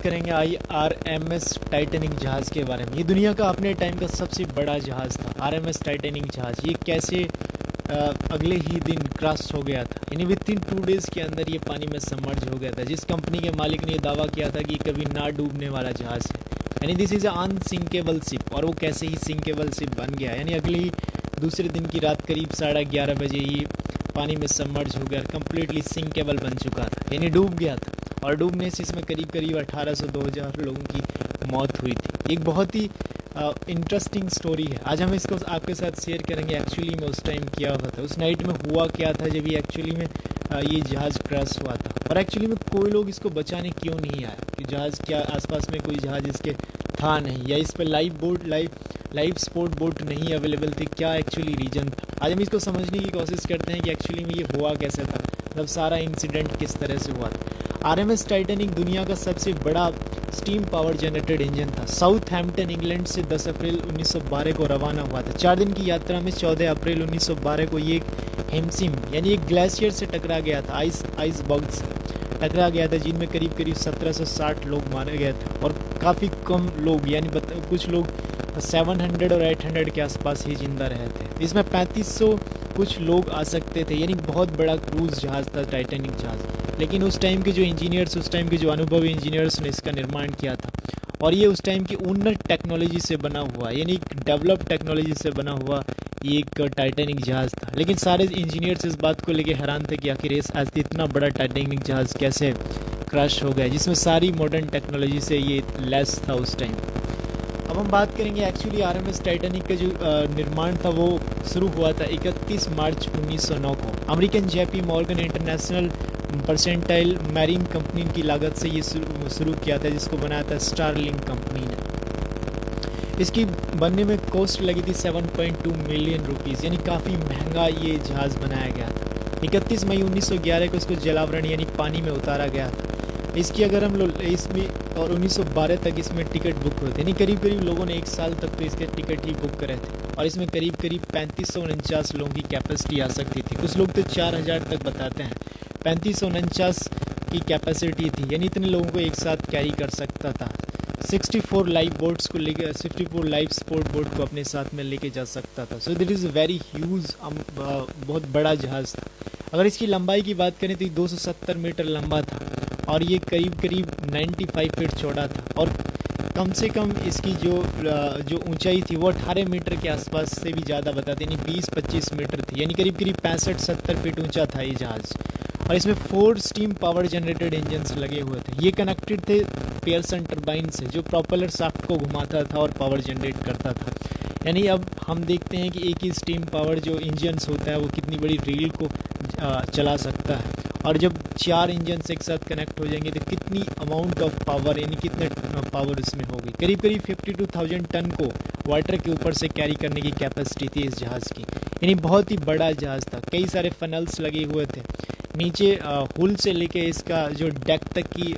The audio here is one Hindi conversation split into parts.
करेंगे IRMS टाइटैनिक जहाज़ के बारे में। ये दुनिया का अपने टाइम का सबसे बड़ा जहाज़ था। RMS टाइटैनिक जहाज़ ये कैसे अगले ही दिन क्रैश हो गया था, यानी विद इन 2 डेज़ के अंदर ये पानी में सबमर्ज हो गया था। जिस कंपनी के मालिक ने ये दावा किया था कि ये कभी ना डूबने वाला जहाज़ है, यानी दिस इज़ अनसिंकेबल शिप, और वो कैसे ही सिंकेबल शिप बन गया, यानी अगले ही दूसरे दिन की रात करीब 11:30 बजे ये पानी में सबमर्ज हो गया, कम्प्लीटली सिंकेबल बन चुका था, यानी डूब गया था। और डूबने से इसमें करीब 1800-2000 लोगों की मौत हुई थी। एक बहुत ही इंटरेस्टिंग स्टोरी है, आज हम इसको आपके साथ शेयर करेंगे। एक्चुअली में उस टाइम क्या हुआ था, उस नाइट में हुआ क्या था जब ये एक्चुअली में ये जहाज़ क्रैश हुआ था, और एक्चुअली में कोई लोग इसको बचाने क्यों नहीं आया, कि जहाज़ क्या आसपास में कोई जहाज़ इसके था नहीं, या इस पर लाइफ सपोर्ट बोट नहीं अवेलेबल थी, क्या एक्चुअली रीज़न था। आज हम इसको समझने की कोशिश करते हैं कि एक्चुअली में ये हुआ कैसे था, मतलब सारा इंसिडेंट किस तरह से हुआ था। RMS टाइटैनिक दुनिया का सबसे बड़ा स्टीम पावर जनरेटेड इंजन था। साउथहैम्पटन इंग्लैंड से 10 अप्रैल 1912 को रवाना हुआ था। 4 दिन की यात्रा में 14 अप्रैल 1912 को ये हेमसिम यानी एक ग्लेशियर से टकरा गया था, आइसबर्ग से टकरा गया था, जिनमें करीब 1760 लोग मारे गए थे, और काफ़ी कम लोग यानी कुछ लोग 700 और 800 के आसपास ही जिंदा रहे थे। इसमें 3500 कुछ लोग आ सकते थे, यानी बहुत बड़ा क्रूज़ जहाज़ था टाइटैनिक जहाज़। लेकिन उस टाइम के जो इंजीनियर्स, उस टाइम के जो अनुभवी इंजीनियर्स ने इसका निर्माण किया था, और ये उस टाइम की उन्नत टेक्नोलॉजी से बना हुआ, यानी डेवलप टेक्नोलॉजी से बना हुआ ये एक टाइटैनिक जहाज़ था। लेकिन सारे इंजीनियर्स इस बात को लेके हैरान थे कि आखिर इतना बड़ा टाइटैनिक जहाज़ कैसे क्रैश हो गया, जिसमें सारी मॉडर्न टेक्नोलॉजी से ये लैस था उस टाइम। अब हम बात करेंगे एक्चुअली RMS टाइटैनिक का जो निर्माण था वो शुरू हुआ था 31 मार्च 1909 को। American JP Morgan international percentile marine company की लागत से ये शुरू किया था, जिसको बनाया था स्टारलिंक कंपनी ने। इसकी बनने में कॉस्ट लगी थी 7.2 मिलियन रुपीज़, यानी काफ़ी महंगा ये जहाज़ बनाया गया था। 31 मई 1911 को इसको जलावरण यानी पानी में उतारा गया था। इसकी अगर हम लोग इसमें और 1912 तक इसमें टिकट बुक हुए थे, यानी करीब लोगों ने 1 साल तक तो इसके टिकट ही बुक करे थे, और इसमें करीब 3549 लोगों की कैपेसिटी आ सकती थी। कुछ लोग तो 4000 तक बताते हैं। 3549 की कैपेसिटी थी, यानी इतने लोगों को एक साथ कैरी कर सकता था। 64 लाइफ बोट्स को लेकर 64 लाइफ सपोर्ट बोट को अपने साथ में लेके जा सकता था। सो दिट इज़ वेरी ह्यूज, बहुत बड़ा जहाज़ था। अगर इसकी लंबाई की बात करें तो 270 मीटर लंबा था, और ये करीब 95 फीट चौड़ा था, और कम से कम इसकी जो ऊंचाई थी वो 18 मीटर के आसपास से भी ज़्यादा बताते, यानी 20-25 मीटर थी, यानी करीब 65-70 फीट ऊंचा था ये जहाज़। और इसमें 4 स्टीम पावर जनरेटेड इंजन्स लगे हुए थे। ये कनेक्टेड थे पियर्सन टर्बाइन से, जो प्रोपेलर शाफ्ट को घुमाता था और पावर जनरेट करता था। यानी अब हम देखते हैं कि एक ही स्टीम पावर जो इंजन्स होता है वो कितनी बड़ी रील को चला सकता है, और जब 4 इंजन एक साथ कनेक्ट हो जाएंगे तो कितनी अमाउंट ऑफ पावर, यानी कितने पावर इसमें होगी। करीब 52,000 टन को वाटर के ऊपर से कैरी करने की कैपेसिटी थी इस जहाज़ की, यानी बहुत ही बड़ा जहाज़ था। कई सारे फनल्स लगे हुए थे नीचे, हुल से लेके इसका जो डेक तक की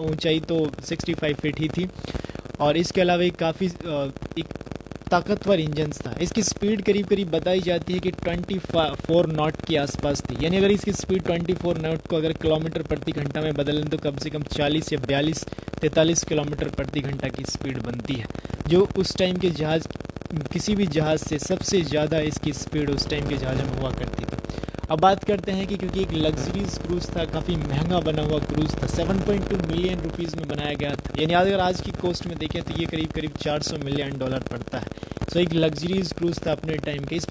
ऊंचाई तो 65 फीट ही थी, और इसके अलावा एक ताकतवर इंजन्स था। इसकी स्पीड करीब बताई जाती है कि 24 नॉट के आसपास थी, यानी अगर इसकी स्पीड 24 नॉट को अगर किलोमीटर प्रति घंटा में बदलें तो कम से कम 40 या 43 किलोमीटर प्रति घंटा की स्पीड बनती है, जो उस टाइम के जहाज़, किसी भी जहाज़ से सबसे ज़्यादा इसकी स्पीड उस टाइम के जहाज़ में हुआ करती थी। अब बात करते हैं कि क्योंकि एक लग्जरीज क्रूज़ था, काफ़ी महंगा बना हुआ क्रूज़ था, 7.2 मिलियन रुपीज़ में बनाया गया था, यानी अगर आज की कॉस्ट में देखें तो ये करीब 400 मिलियन डॉलर पड़ता है। सो एक लग्जरीज क्रूज़ था अपने टाइम के। इस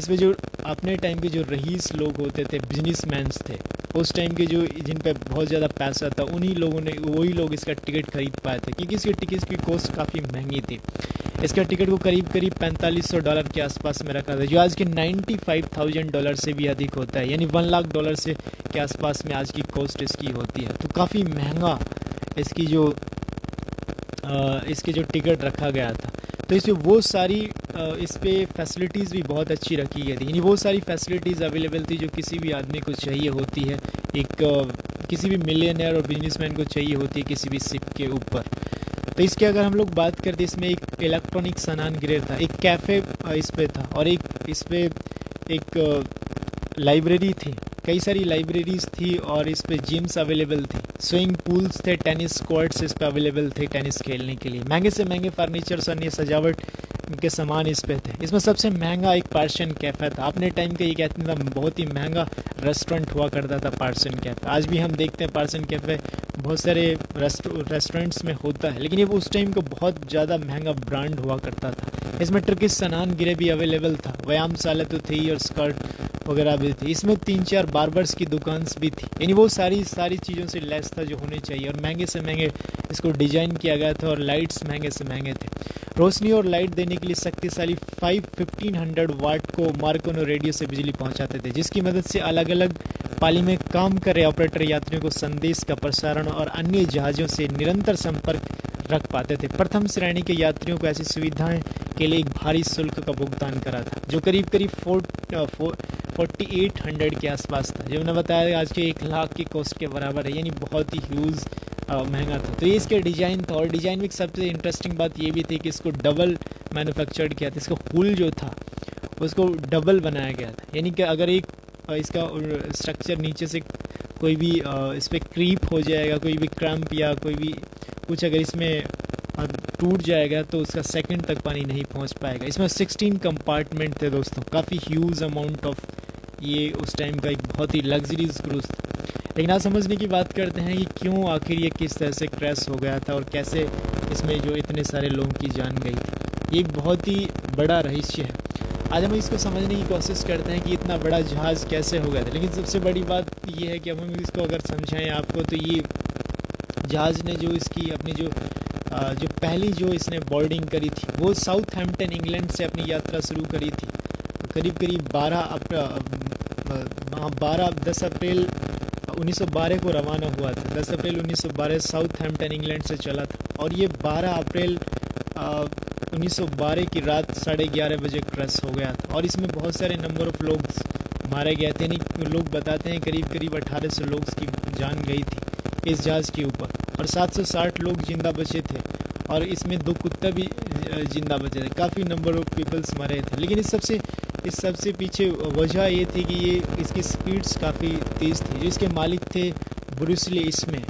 पे जो अपने टाइम के जो रईस लोग होते थे, बिजनेसमैन्स थे उस टाइम के, जो जिन पे बहुत ज़्यादा पैसा था, वही लोग इसका टिकट खरीद पाए थे, क्योंकि इसके टिकट की कॉस्ट काफ़ी महंगी थी। इसका टिकट को करीब $4500 के आसपास में रखा था, जो आज के $95,000 से भी अधिक होता है, यानी $1 लाख से के आसपास में आज की कॉस्ट इसकी होती है। तो काफ़ी महंगा इसके जो टिकट रखा गया था। तो इसमें वो सारी इस पे फैसिलिटीज़ भी बहुत अच्छी रखी गई थी, यानी वो सारी फैसिलिटीज़ अवेलेबल थी जो किसी भी आदमी को चाहिए होती है, किसी भी मिलियनेयर और बिजनेसमैन को चाहिए होती है किसी भी शिप के ऊपर। तो इसके अगर हम लोग बात करते, इसमें एक इलेक्ट्रॉनिक स्नान गृह था, एक कैफ़े इस पे था, और इस पे एक लाइब्रेरी थी, कई सारी लाइब्रेरीज थी और इस पे जिम्स अवेलेबल थे, स्विमिंग पूल्स थे, टेनिस कोर्ट्स इस पे अवेलेबल थे टेनिस खेलने के लिए। महंगे से महंगे फर्नीचर्स और अन्य सजावट के सामान इस पे थे। इसमें सबसे महंगा एक पार्सन कैफ़े था। अपने टाइम का ये कहते हैं बहुत ही महंगा रेस्टोरेंट हुआ करता था पार्सन कैफ़े। आज भी हम देखते हैं पार्सन कैफ़े बहुत सारे रेस्टोरेंट्स में होता है, लेकिन ये उस टाइम को बहुत ज़्यादा महंगा ब्रांड हुआ करता था। इसमें टर्किश स्नान गृह भी अवेलेबल था, व्यायामशाला तो थी और स्कर्ट वगैरह भी थी। इसमें 3-4 बार्बर्स की दुकान भी थी, यानी वो सारी चीज़ों से लेस था जो होने चाहिए। और महंगे से महंगे इसको डिजाइन किया गया था और लाइट्स महंगे से महंगे थे। रोशनी और लाइट देने के लिए शक्तिशाली 1500 वाट को मार्कोनो रेडियो से बिजली पहुंचाते थे, जिसकी मदद से अलग अलग पाली में काम कर रहे ऑपरेटर यात्रियों को संदेश का प्रसारण और अन्य जहाज़ों से निरंतर संपर्क रख पाते थे। प्रथम श्रेणी के यात्रियों को ऐसी सुविधाएं के लिए एक भारी शुल्क का भुगतान करा था, जो करीब 4800 के आसपास था, जो मैंने बताया आज के 1 लाख की कॉस्ट के बराबर है, यानी बहुत ही ह्यूज महंगा था। तो ये इसके डिज़ाइन था, और डिज़ाइन में सबसे इंटरेस्टिंग बात ये भी थी कि इसको डबल मैन्युफैक्चर्ड किया था। इसका हुल जो था उसको डबल बनाया गया था, यानी कि अगर एक इसका स्ट्रक्चर नीचे से कोई भी इस पर क्रीप हो जाएगा, कोई भी क्रैम्प या कोई भी कुछ अगर इसमें टूट जाएगा तो उसका सेकंड तक पानी नहीं पहुंच पाएगा। इसमें 16 कंपार्टमेंट थे दोस्तों, काफ़ी ह्यूज अमाउंट ऑफ, ये उस टाइम का एक बहुत ही लग्जरीज क्रूज था। लेकिन आज समझने की बात करते हैं कि क्यों आखिर ये किस तरह से क्रैश हो गया था और कैसे इसमें जो इतने सारे लोगों की जान गई थी। ये एक बहुत ही बड़ा रहस्य है। आज हम इसको समझने की कोशिश करते हैं कि इतना बड़ा जहाज़ कैसे हो गया था। लेकिन सबसे बड़ी बात ये है कि अब हम इसको अगर समझाएं आपको, तो ये जहाज़ ने जो इसकी अपनी जो पहली जो इसने बोर्डिंग करी थी वो साउथहैम्पटन इंग्लैंड से अपनी यात्रा शुरू करी थी। करीब 10 अप्रैल 1912 को रवाना हुआ था। 10 अप्रैल 1912 साउथहैम्पटन इंग्लैंड से चला था, और ये 12 अप्रैल 1912 की रात 11:30 बजे क्रैश हो गया था। और इसमें बहुत सारे नंबर ऑफ लोग मारे गए थे, यानी लोग बताते हैं करीब 1800 लोग की जान गई थी इस जहाज़ के ऊपर, और 760 लोग जिंदा बचे थे, और इसमें 2 कुत्ते भी जिंदा बचे थे। काफ़ी नंबर ऑफ पीपल्स मरे थे। लेकिन इस सबसे पीछे वजह ये थी कि ये इसकी स्पीड्स काफ़ी तेज़ थी। जो इसके मालिक थे ब्रूस ली, इसमें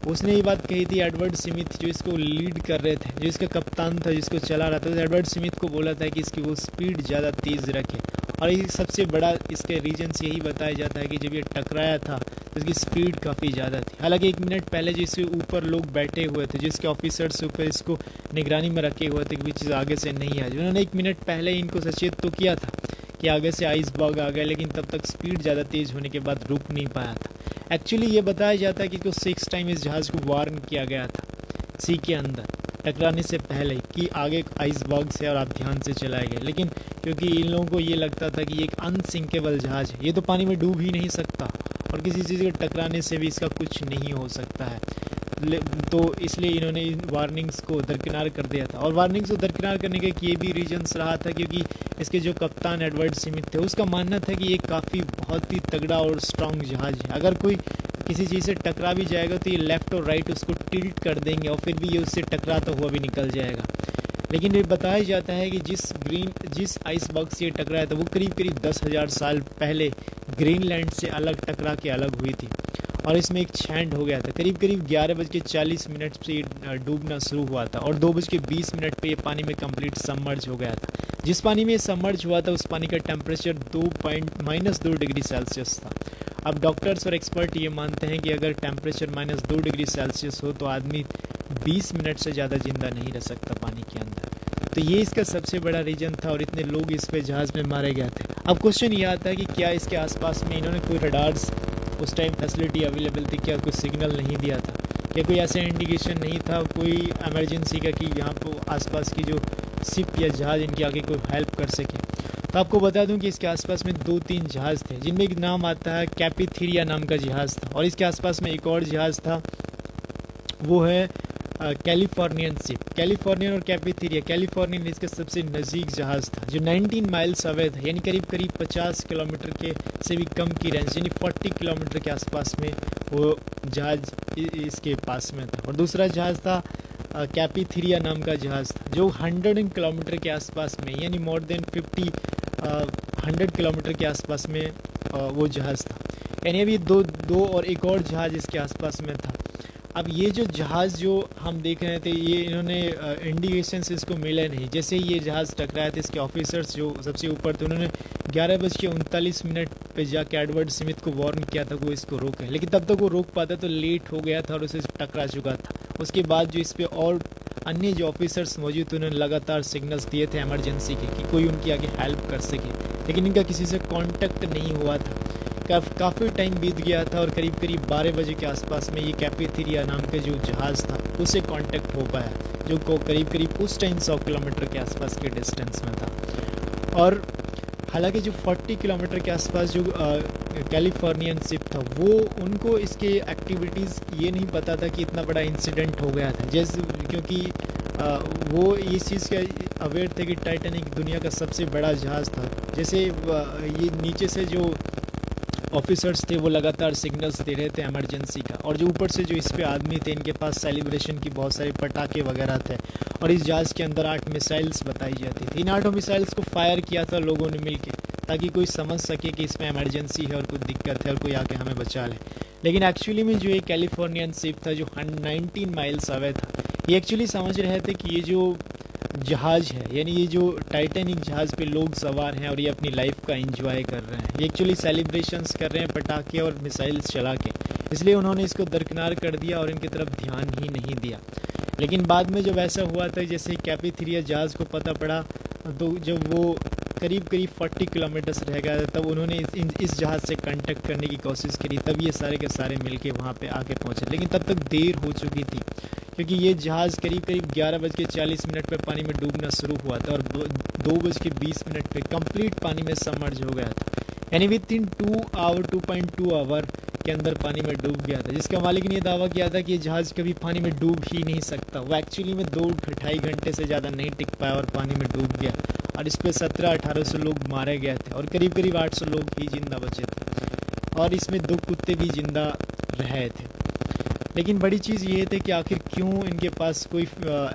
उसने ये बात कही थी एडवर्ड स्मिथ जो इसको लीड कर रहे थे, जो इसका कप्तान था जिसको चला रहा था, तो एडवर्ड स्मिथ को बोला था कि इसकी वो स्पीड ज़्यादा तेज़ रखे। और ये सबसे बड़ा इसके रीजन्स यही बताया जाता है कि जब ये टकराया था तो इसकी स्पीड काफ़ी ज़्यादा थी। हालांकि 1 मिनट पहले जिसके ऊपर लोग बैठे हुए थे, जिसके ऑफिसर्स ऊपर इसको निगरानी में रखे हुए थे कि भी चीज़ आगे से नहीं आई, उन्होंने 1 मिनट पहले इनको सचेत तो किया था कि आगे से आइसबर्ग आ गया, लेकिन तब तक स्पीड ज़्यादा तेज़ होने के बाद रुक नहीं पाया था। एक्चुअली ये बताया जाता है कि इसको 6 टाइम इस जहाज़ को वार्न किया गया था सी के अंदर टकराने से पहले कि आगे आइसबर्ग से और आप ध्यान से चलाए गए। लेकिन क्योंकि इन लोगों को ये लगता था कि ये एक अनसिंकेबल जहाज़ है, ये तो पानी में डूब ही नहीं सकता और किसी चीज़ के टकराने से भी इसका कुछ नहीं हो सकता है, तो इसलिए इन्होंने इन वार्निंग्स को दरकिनार कर दिया था। और वार्निंग्स को दरकिनार करने का ये भी रीजन्स रहा था क्योंकि इसके जो कप्तान एडवर्ड स्मिथ थे उसका मानना था कि ये काफ़ी बहुत ही तगड़ा और स्ट्रॉन्ग जहाज़ है, अगर कोई किसी चीज़ से टकरा भी जाएगा तो ये लेफ़्ट और राइट उसको टिल्ट कर देंगे और फिर भी ये उससे टकराता हुआ भी निकल जाएगा। लेकिन ये बताया जाता है कि जिस आइसबर्ग से ये टकराया था वो करीब 10,000 साल पहले ग्रीनलैंड से अलग टकरा के अलग हुई थी, और इसमें एक छेंड हो गया था। करीब 11:40 से ये डूबना शुरू हुआ था, और 2:20 पे ये पानी में कंप्लीट सबमर्ज हो गया था। जिस पानी में सबमर्ज हुआ था उस पानी का टेम्परेचर -2 डिग्री सेल्सियस था। अब डॉक्टर्स और एक्सपर्ट ये मानते हैं कि अगर टेम्परेचर -2 डिग्री सेल्सियस हो तो आदमी 20 मिनट से ज़्यादा जिंदा नहीं रह सकता पानी के अंदर। तो ये इसका सबसे बड़ा रीजन था, और इतने लोग इस पे जहाज़ में मारे गए थे। अब क्वेश्चन ये आता है कि क्या इसके आसपास में इन्होंने कोई रडार्स उस टाइम फैसिलिटी अवेलेबल थी, क्या कोई सिग्नल नहीं दिया था, क्या कोई ऐसा इंडिकेशन नहीं था कोई इमरजेंसी का कि यहाँ पर आसपास की जो शिप या जहाज़ इनकी आगे कोई हेल्प कर सके। तो आपको बता दूं कि इसके आसपास में 2-3 जहाज़ थे, जिनमें एक नाम आता है कैपिथीरिया नाम का जहाज़ था, और इसके आसपास में एक और जहाज़ था, वो है कैलिफोर्नियन शिप। कैलिफोर्नियन और कैपिथीरिया, कैलिफोर्नियन इसके सबसे नज़दीक जहाज़ था जो 19 माइल्स अवे था, यानी करीब 50 किलोमीटर के से भी कम की रेंज, यानी 40 किलोमीटर के आसपास में वो जहाज़ इसके पास में था। और दूसरा जहाज़ था कैपिथीरिया नाम का जहाज़ था जो 100 किलोमीटर के आसपास में, यानी मोर देन 100 किलोमीटर के आसपास में वो जहाज़ था। यानी अभी दो दो और एक और जहाज़ इसके आसपास में था। अब ये जो जहाज़ जो हम देख रहे थे, ये इन्होंने इंडिकेशंस इसको मिले नहीं। जैसे ही ये जहाज़ टकराया था, इसके ऑफिसर्स जो सबसे ऊपर थे, उन्होंने 11:39 पे जाके एडवर्ड स्मिथ को वार्न किया था कि वो इसको रोके, लेकिन तब तक वो रोक पाता तो लेट हो गया था और उसे टकरा चुका था। उसके बाद जो इस पर और अन्य जो ऑफिसर्स मौजूद थे, उन्होंने लगातार सिग्नल्स दिए थे इमरजेंसी के कि कोई उनकी आगे हेल्प कर सके, लेकिन इनका किसी से कॉन्टेक्ट नहीं हुआ था। काफ़ी टाइम बीत गया था और करीब करीब 12 बजे के आसपास में ये कैपेथेरिया नाम का जो जहाज़ था उससे कांटेक्ट हो पाया, जो को करीब करीब उस टाइम 100 किलोमीटर के आसपास के डिस्टेंस में था। और हालांकि जो 40 किलोमीटर के आसपास जो कैलिफोर्नियन शिप था, वो उनको इसके एक्टिविटीज़ ये नहीं पता था कि इतना बड़ा इंसिडेंट हो गया था। जैसे क्योंकि वो इस चीज़ के अवेयर थे कि टाइटैनिक दुनिया का सबसे बड़ा जहाज़ था। जैसे ये नीचे से जो ऑफिसर्स थे वो लगातार सिग्नल्स दे रहे थे इमरजेंसी का, और जो ऊपर से जो इस पे आदमी थे, इनके पास सेलिब्रेशन की बहुत सारे पटाखे वगैरह थे, और इस जहाज़ के अंदर 8 मिसाइल्स बताई जाती थी। इन 8 मिसाइल्स को फायर किया था लोगों ने मिलके, ताकि कोई समझ सके कि इसमें इमरजेंसी है और कुछ दिक्कत है और कोई आके हमें बचा ले। लेकिन एक्चुअली में जो ये कैलिफोर्नियन शिप था जो 19 माइल्स अवे था, ये एक्चुअली समझ रहे थे कि ये जो जहाज़ है, यानी ये जो टाइटैनिक जहाज़ पे लोग सवार हैं और ये अपनी लाइफ का एंजॉय कर रहे हैं, ये एक्चुअली सेलिब्रेशंस कर रहे हैं पटाखे और मिसाइल्स चला के, इसलिए उन्होंने इसको दरकिनार कर दिया और इनकी तरफ ध्यान ही नहीं दिया। लेकिन बाद में जब ऐसा हुआ था, जैसे कैपेथेरिया जहाज़ को पता पड़ा, तो जब वो करीब 40 किलोमीटर रह गया था, तब उन्होंने इस जहाज़ से कांटेक्ट करने की कोशिश करी, तब ये सारे के सारे मिलके वहाँ पे आके पहुँचे। लेकिन तब तक देर हो चुकी थी, क्योंकि ये जहाज़ करीब 11:40 पे पानी में डूबना शुरू हुआ था और 2:20 पे कंप्लीट पानी में सबमर्ज हो गया था। यानी विद इन 2.2 आवर के अंदर पानी में डूब गया था, जिसका मालिक ने दावा किया था कि ये जहाज़ कभी पानी में डूब ही नहीं सकता। वो एक्चुअली में 2-2.5 घंटे से ज़्यादा नहीं टिक पाया और पानी में डूब गया, और इस पर 1700-1800 लोग मारे गए थे और करीब 800 लोग ही जिंदा बचे थे, और इसमें 2 कुत्ते भी जिंदा रहे थे। लेकिन बड़ी चीज़ ये थे कि आखिर क्यों इनके पास कोई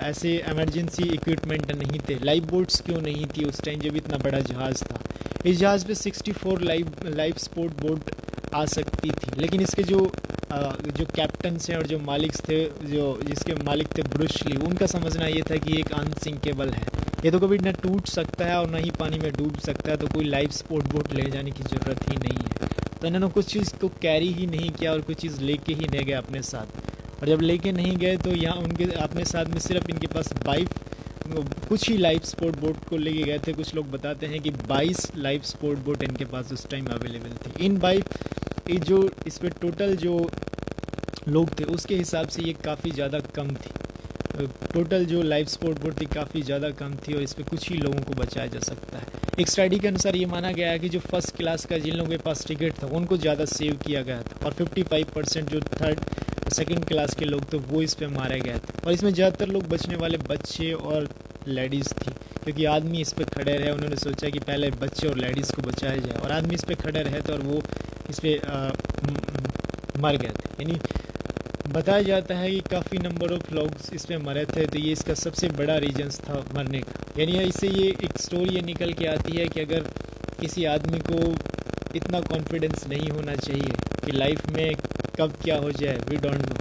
ऐसे इमरजेंसी इक्विपमेंट नहीं थे, लाइफ बोट्स क्यों नहीं थी उस टाइम जब इतना बड़ा जहाज़ था। इस जहाज़ पे 64 लाइफ स्पोर्ट बोट आ सकती थी, लेकिन इसके जो कैप्टन्स हैं और जो मालिक थे, जिसके मालिक थे ब्रूस ली, उनका समझना ये था कि ये एक अनसिंकेबल है, ये तो कभी ना टूट सकता है और ना ही पानी में डूब सकता है, तो कोई लाइफ स्पोर्ट बोट ले जाने की ज़रूरत ही नहीं है। तो इन्होंने कुछ चीज़ को कैरी ही नहीं किया और कुछ चीज़ लेके ही नहीं गए अपने साथ, और जब लेके नहीं गए तो यहाँ उनके अपने साथ में सिर्फ इनके पास 22 कुछ ही लाइफ स्पोर्ट बोट को लेके गए थे। कुछ लोग बताते हैं कि 22 लाइफ स्पोर्ट बोट इनके पास उस टाइम अवेलेबल थी। इन 22 जो इस पर टोटल जो लोग थे उसके हिसाब से ये काफ़ी ज़्यादा कम थी। टोटल जो लाइफ स्पोर्ट बोट थी काफ़ी ज़्यादा कम थी और इस पर कुछ ही लोगों को बचाया जा सकता है। एक स्टडी के अनुसार ये माना गया है कि जो फर्स्ट क्लास का जिन लोगों के पास टिकट था उनको ज़्यादा सेव किया गया था, और 55% जो सेकंड क्लास के लोग थे वो इस पे मारे गए थे, और इसमें ज़्यादातर लोग बचने वाले बच्चे और लेडीज़ थी, क्योंकि आदमी इस पर खड़े रहे। उन्होंने सोचा कि पहले बच्चे और लेडीज़ को बचाया जाए, और आदमी इस पर खड़े रहे थे और वो इस पर मर गए थे। यानी बताया जाता है कि काफ़ी नंबर ऑफ लोग इसमें मरे थे, तो ये इसका सबसे बड़ा रीजन्स था मरने का। यानी इससे ये एक स्टोरी ये निकल के आती है कि अगर किसी आदमी को इतना कॉन्फिडेंस नहीं होना चाहिए कि लाइफ में कब क्या हो जाए, वी डोंट नो।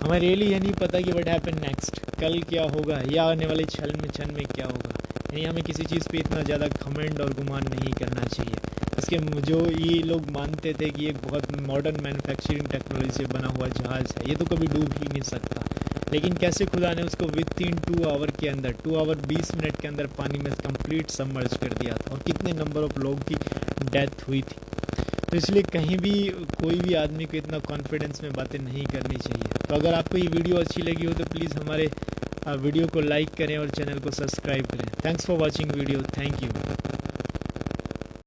हमें रियली ये नहीं पता कि व्हाट हैपन नेक्स्ट, कल क्या होगा या आने वाले क्षण में क्या होगा। यानी हमें किसी चीज़ पे इतना ज़्यादा घमंड और गुमान नहीं करना चाहिए। इसके जो ये लोग मानते थे कि एक बहुत मॉडर्न मैन्युफैक्चरिंग टेक्नोलॉजी से बना हुआ जहाज़ है, ये तो कभी डूब ही नहीं सकता। लेकिन कैसे खुदा ने उसको विद इन 2 आवर के अंदर 2 आवर 20 मिनट के अंदर पानी में कंप्लीट सबमर्ज कर दिया था, और कितने नंबर ऑफ लोग की डेथ हुई थी। तो इसलिए कहीं भी कोई भी आदमी को इतना कॉन्फिडेंस में बातें नहीं करनी चाहिए। तो अगर आपको ये वीडियो अच्छी लगी हो तो प्लीज़ हमारे वीडियो को लाइक करें और चैनल को सब्सक्राइब करें। Thanks for watching video, thank you.